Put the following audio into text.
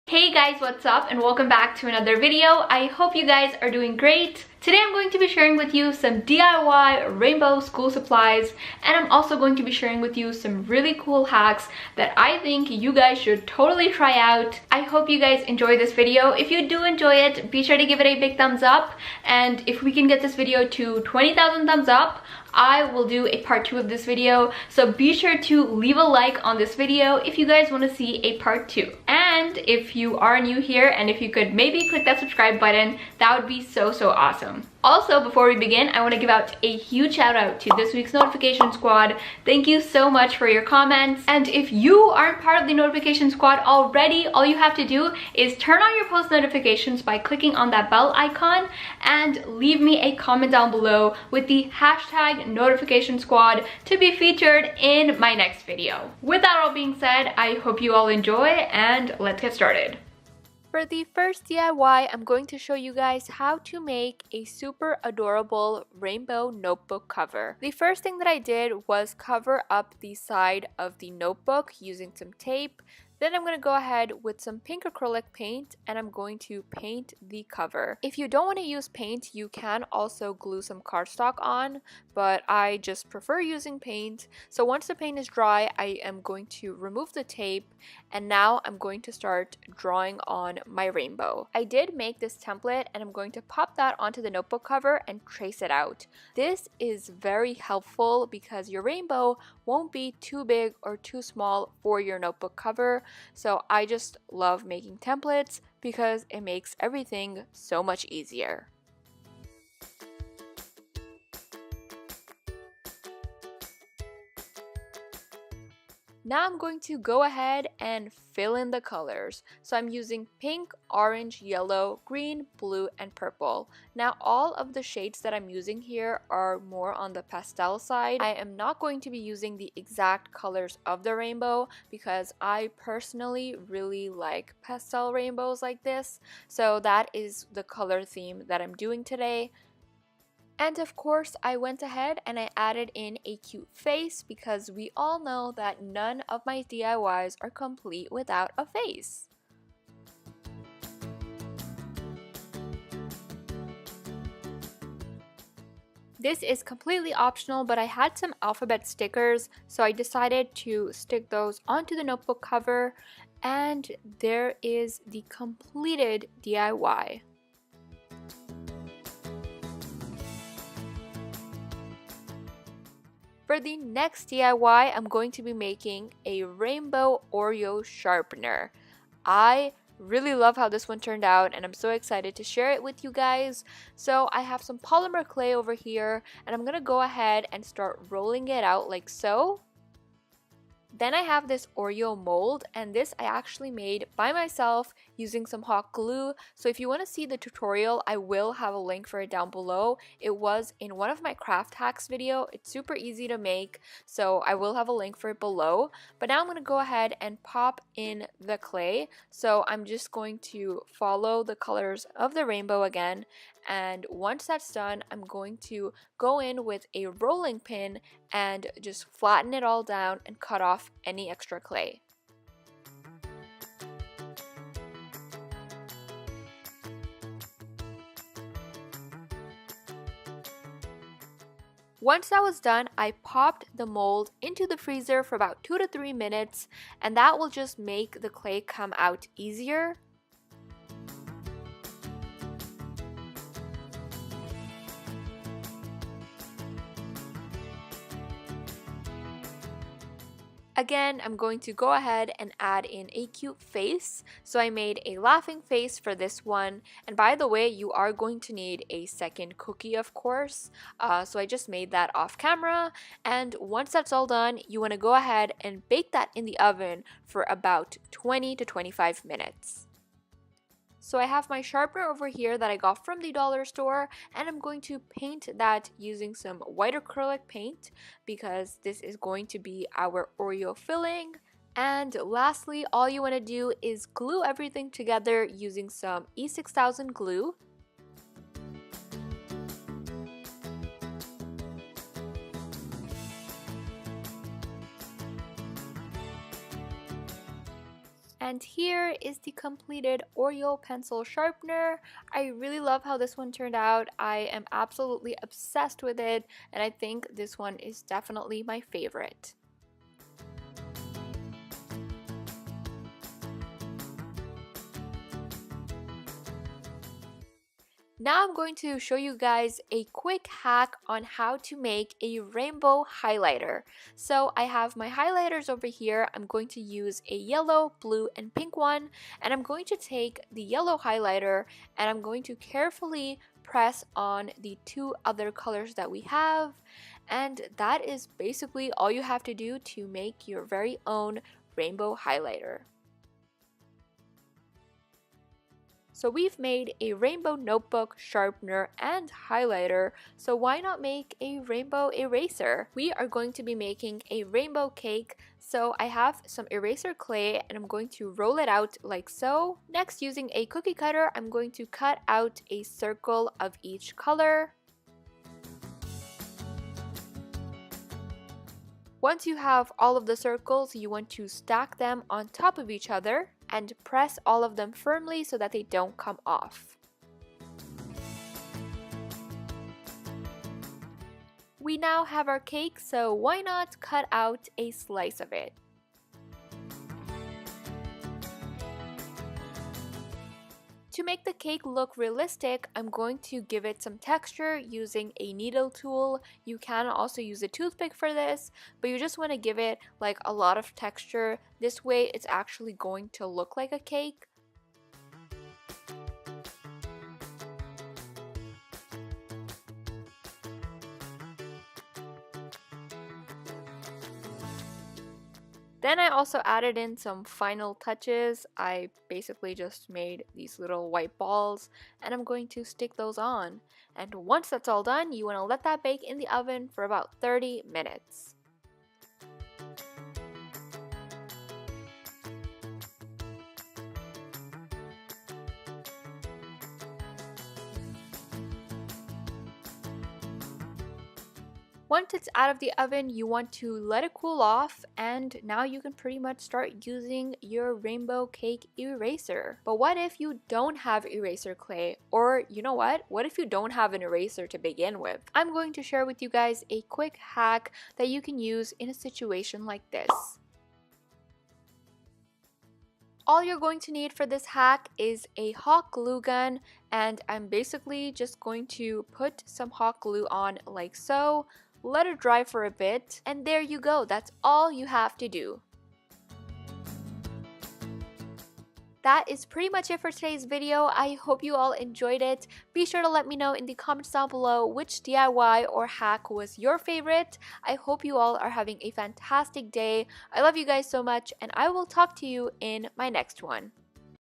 Hey guys, what's up and welcome back to another video. I hope you guys are doing great. Today I'm going to be sharing with you some DIY rainbow school supplies, and I'm also going to be sharing with you some really cool hacks that I think you guys should totally try out. I hope you guys enjoy this video. If you do enjoy it, be sure to give it a big thumbs up, and if we can get this video to 20,000 thumbs up, I will do a part 2 of this video. So be sure to leave a like on this video if you guys want to see a part 2. And if you are new here and if you could maybe click that subscribe button, that would be so awesome. Also, before we begin, I want to give out a huge shout out to this week's notification squad. Thank you so much for your comments. And if you aren't part of the notification squad already, all you have to do is turn on your post notifications by clicking on that bell icon and leave me a comment down below with the hashtag notification squad to be featured in my next video. With that all being said, I hope you all enjoy and let's get started. For the first DIY, I'm going to show you guys how to make a super adorable rainbow notebook cover. The first thing that I did was cover up the side of the notebook using some tape. Then I'm going to go ahead with some pink acrylic paint and I'm going to paint the cover. If you don't want to use paint, you can also glue some cardstock on, but I just prefer using paint. So once the paint is dry, I am going to remove the tape and now I'm going to start drawing on my rainbow. I did make this template and I'm going to pop that onto the notebook cover and trace it out. This is very helpful because your rainbow won't be too big or too small for your notebook cover. So I just love making templates because it makes everything so much easier. Now I'm going to go ahead and fill in the colors. So I'm using pink, orange, yellow, green, blue, and purple. Now all of the shades that I'm using here are more on the pastel side. I am not going to be using the exact colors of the rainbow because I personally really like pastel rainbows like this. So that is the color theme that I'm doing today. And of course, I went ahead and I added in a cute face because we all know that none of my DIYs are complete without a face. This is completely optional, but I had some alphabet stickers, so I decided to stick those onto the notebook cover, and there is the completed DIY. For the next DIY, I'm going to be making a rainbow Oreo sharpener. I really love how this one turned out and I'm so excited to share it with you guys. So I have some polymer clay over here and I'm going to go ahead and start rolling it out like so. Then I have this Oreo mold, and this I actually made by myself using some hot glue. So if you want to see the tutorial, I will have a link for it down below. It was in one of my craft hacks video. It's super easy to make, so I will have a link for it below. But now I'm going to go ahead and pop in the clay. So I'm just going to follow the colors of the rainbow again. And once that's done, I'm going to go in with a rolling pin and just flatten it all down and cut off any extra clay. Once that was done, I popped the mold into the freezer for about 2 to 3 minutes, and that will just make the clay come out easier. Again, I'm going to go ahead and add in a cute face. So I made a laughing face for this one. And by the way, you are going to need a second cookie, of course. So I just made that off camera. And once that's all done, you want to go ahead and bake that in the oven for about 20 to 25 minutes. So I have my sharpener over here that I got from the dollar store, and I'm going to paint that using some white acrylic paint because this is going to be our Oreo filling. And lastly, all you want to do is glue everything together using some E6000 glue. And here is the completed Oreo pencil sharpener. I really love how this one turned out. I am absolutely obsessed with it, and I think this one is definitely my favorite. Now I'm going to show you guys a quick hack on how to make a rainbow highlighter. So I have my highlighters over here. I'm going to use a yellow, blue, and pink one, and I'm going to take the yellow highlighter and I'm going to carefully press on the two other colors that we have, and that is basically all you have to do to make your very own rainbow highlighter. So we've made a rainbow notebook, sharpener, and highlighter, so why not make a rainbow eraser? We are going to be making a rainbow cake, so I have some eraser clay and I'm going to roll it out like so. Next, using a cookie cutter, I'm going to cut out a circle of each color. Once you have all of the circles, you want to stack them on top of each other and press all of them firmly so that they don't come off. We now have our cake, so why not cut out a slice of it? To make the cake look realistic, I'm going to give it some texture using a needle tool. You can also use a toothpick for this, but you just want to give it like a lot of texture. This way it's actually going to look like a cake. Then I also added in some final touches. I basically just made these little white balls and I'm going to stick those on. And once that's all done, you want to let that bake in the oven for about 30 minutes. Once it's out of the oven, you want to let it cool off, and now you can pretty much start using your rainbow cake eraser. But what if you don't have eraser clay? Or you know what if you don't have an eraser to begin with? I'm going to share with you guys a quick hack that you can use in a situation like this. All you're going to need for this hack is a hot glue gun, and I'm basically just going to put some hot glue on like so. Let it dry for a bit, and there you go. That's all you have to do. That is pretty much it for today's video. I hope you all enjoyed it. Be sure to let me know in the comments down below which DIY or hack was your favorite. I hope you all are having a fantastic day. I love you guys so much, and I will talk to you in my next one.